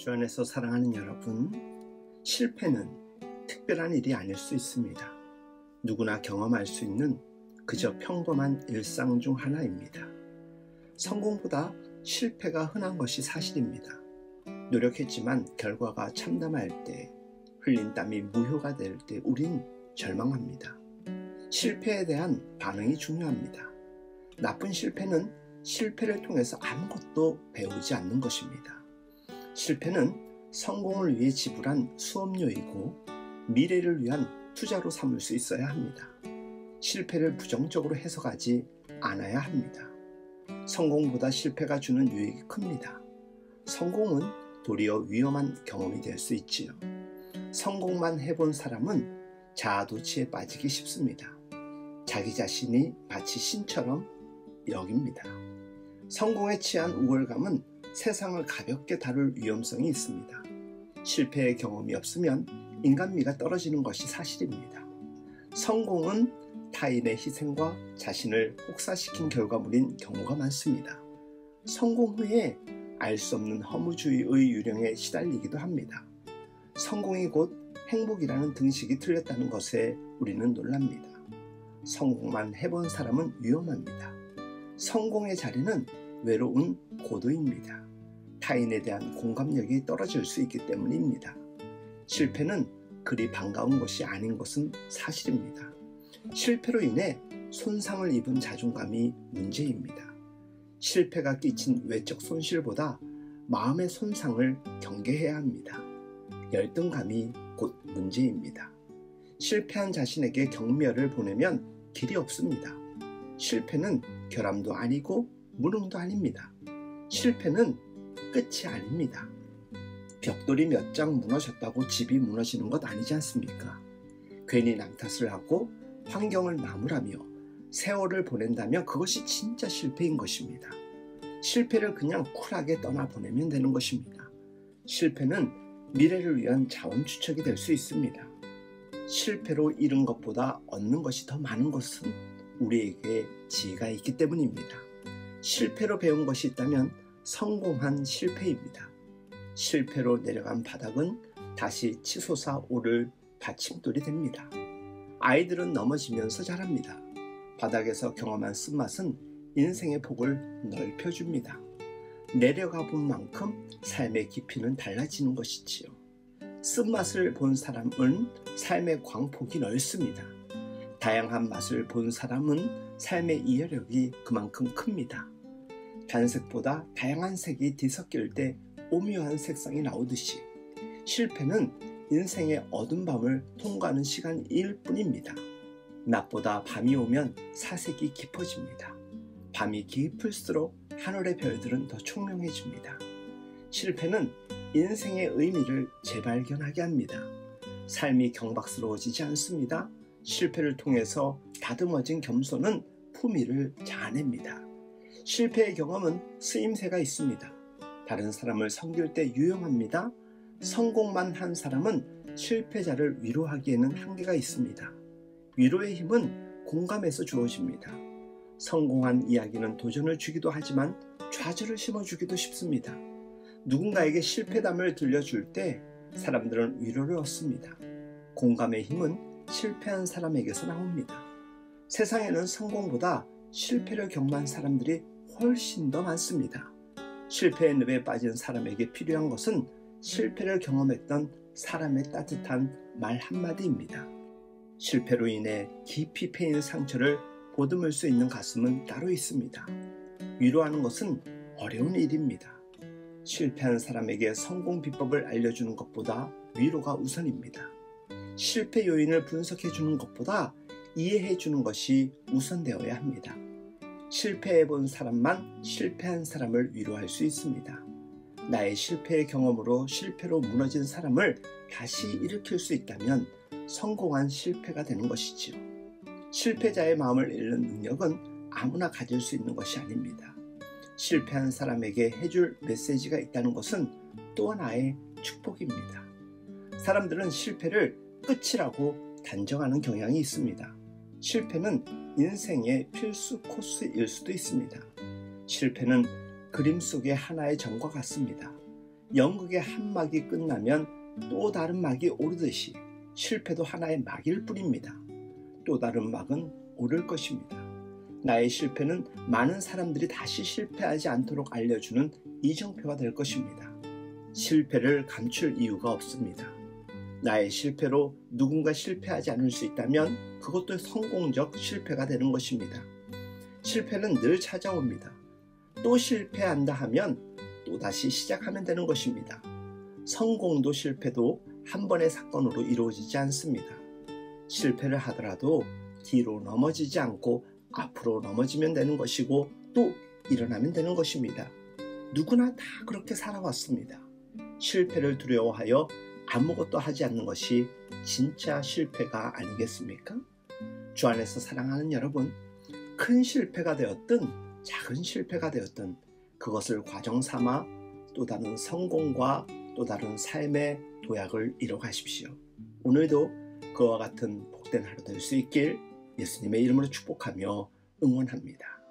주 안에서 사랑하는 여러분, 실패는 특별한 일이 아닐 수 있습니다. 누구나 경험할 수 있는 그저 평범한 일상 중 하나입니다. 성공보다 실패가 흔한 것이 사실입니다. 노력했지만 결과가 참담할 때, 흘린 땀이 무효가 될 때 우린 절망합니다. 실패에 대한 반응이 중요합니다. 나쁜 실패는 실패를 통해서 아무것도 배우지 않는 것입니다. 실패는 성공을 위해 지불한 수업료이고 미래를 위한 투자로 삼을 수 있어야 합니다. 실패를 부정적으로 해석하지 않아야 합니다. 성공보다 실패가 주는 유익이 큽니다. 성공은 도리어 위험한 경험이 될 수 있지요. 성공만 해본 사람은 자아도취에 빠지기 쉽습니다. 자기 자신이 마치 신처럼 여깁니다. 성공에 취한 우월감은 세상을 가볍게 다룰 위험성이 있습니다. 실패의 경험이 없으면 인간미가 떨어지는 것이 사실입니다. 성공은 타인의 희생과 자신을 혹사시킨 결과물인 경우가 많습니다. 성공 후에 알 수 없는 허무주의의 유령에 시달리기도 합니다. 성공이 곧 행복이라는 등식이 틀렸다는 것에 우리는 놀랍니다. 성공만 해본 사람은 위험합니다. 성공의 자리는 외로운 고도입니다. 타인에 대한 공감력이 떨어질 수 있기 때문입니다. 실패는 그리 반가운 것이 아닌 것은 사실입니다. 실패로 인해 손상을 입은 자존감이 문제입니다. 실패가 끼친 외적 손실보다 마음의 손상을 경계해야 합니다. 열등감이 곧 문제입니다. 실패한 자신에게 격려를 보내면 길이 없습니다. 실패는 결함도 아니고 무능도 아닙니다. 실패는 끝이 아닙니다. 벽돌이 몇 장 무너졌다고 집이 무너지는 것 아니지 않습니까? 괜히 남 탓을 하고 환경을 나무라며 세월을 보낸다면 그것이 진짜 실패인 것입니다. 실패를 그냥 쿨하게 떠나보내면 되는 것입니다. 실패는 미래를 위한 자원 추척이 될 수 있습니다. 실패로 잃은 것보다 얻는 것이 더 많은 것은 우리에게 지혜가 있기 때문입니다. 실패로 배운 것이 있다면 성공한 실패입니다. 실패로 내려간 바닥은 다시 치솟아 오를 받침돌이 됩니다. 아이들은 넘어지면서 자랍니다. 바닥에서 경험한 쓴맛은 인생의 폭을 넓혀줍니다. 내려가 본 만큼 삶의 깊이는 달라지는 것이지요. 쓴맛을 본 사람은 삶의 광폭이 넓습니다. 다양한 맛을 본 사람은 삶의 이해력이 그만큼 큽니다. 단색보다 다양한 색이 뒤섞일 때 오묘한 색상이 나오듯이 실패는 인생의 어두운 밤을 통과하는 시간일 뿐입니다. 낮보다 밤이 오면 사색이 깊어집니다. 밤이 깊을수록 하늘의 별들은 더 총명해집니다. 실패는 인생의 의미를 재발견하게 합니다. 삶이 경박스러워지지 않습니다. 실패를 통해서 다듬어진 겸손은 품위를 자아냅니다. 실패의 경험은 쓰임새가 있습니다. 다른 사람을 섬길 때 유용합니다. 성공만 한 사람은 실패자를 위로하기에는 한계가 있습니다. 위로의 힘은 공감에서 주어집니다. 성공한 이야기는 도전을 주기도 하지만 좌절을 심어주기도 쉽습니다. 누군가에게 실패담을 들려줄 때 사람들은 위로를 얻습니다. 공감의 힘은 실패한 사람에게서 나옵니다. 세상에는 성공보다 실패를 경험한 사람들이 훨씬 더 많습니다. 실패의 늪에 빠진 사람에게 필요한 것은 실패를 경험했던 사람의 따뜻한 말 한마디입니다. 실패로 인해 깊이 패인 상처를 보듬을 수 있는 가슴은 따로 있습니다. 위로하는 것은 어려운 일입니다. 실패한 사람에게 성공 비법을 알려주는 것보다 위로가 우선입니다. 실패 요인을 분석해 주는 것보다 이해해 주는 것이 우선되어야 합니다. 실패해 본 사람만 실패한 사람을 위로할 수 있습니다. 나의 실패의 경험으로 실패로 무너진 사람을 다시 일으킬 수 있다면 성공한 실패가 되는 것이지요. 실패자의 마음을 읽는 능력은 아무나 가질 수 있는 것이 아닙니다. 실패한 사람에게 해줄 메시지가 있다는 것은 또 하나의 축복입니다. 사람들은 실패를 끝이라고 단정하는 경향이 있습니다. 실패는 인생의 필수 코스일 수도 있습니다. 실패는 그림 속의 하나의 점과 같습니다. 연극의 한 막이 끝나면 또 다른 막이 오르듯이 실패도 하나의 막일 뿐입니다. 또 다른 막은 오를 것입니다. 나의 실패는 많은 사람들이 다시 실패하지 않도록 알려주는 이정표가 될 것입니다. 실패를 감출 이유가 없습니다. 나의 실패로 누군가 실패하지 않을 수 있다면 그것도 성공적 실패가 되는 것입니다. 실패는 늘 찾아옵니다. 또 실패한다 하면 또다시 시작하면 되는 것입니다. 성공도 실패도 한 번의 사건으로 이루어지지 않습니다. 실패를 하더라도 뒤로 넘어지지 않고 앞으로 넘어지면 되는 것이고 또 일어나면 되는 것입니다. 누구나 다 그렇게 살아왔습니다. 실패를 두려워하여 아무것도 하지 않는 것이 진짜 실패가 아니겠습니까? 주 안에서 사랑하는 여러분, 큰 실패가 되었든 작은 실패가 되었든 그것을 과정 삼아 또 다른 성공과 또 다른 삶의 도약을 이뤄가십시오. 오늘도 그와 같은 복된 하루 될 수 있길 예수님의 이름으로 축복하며 응원합니다.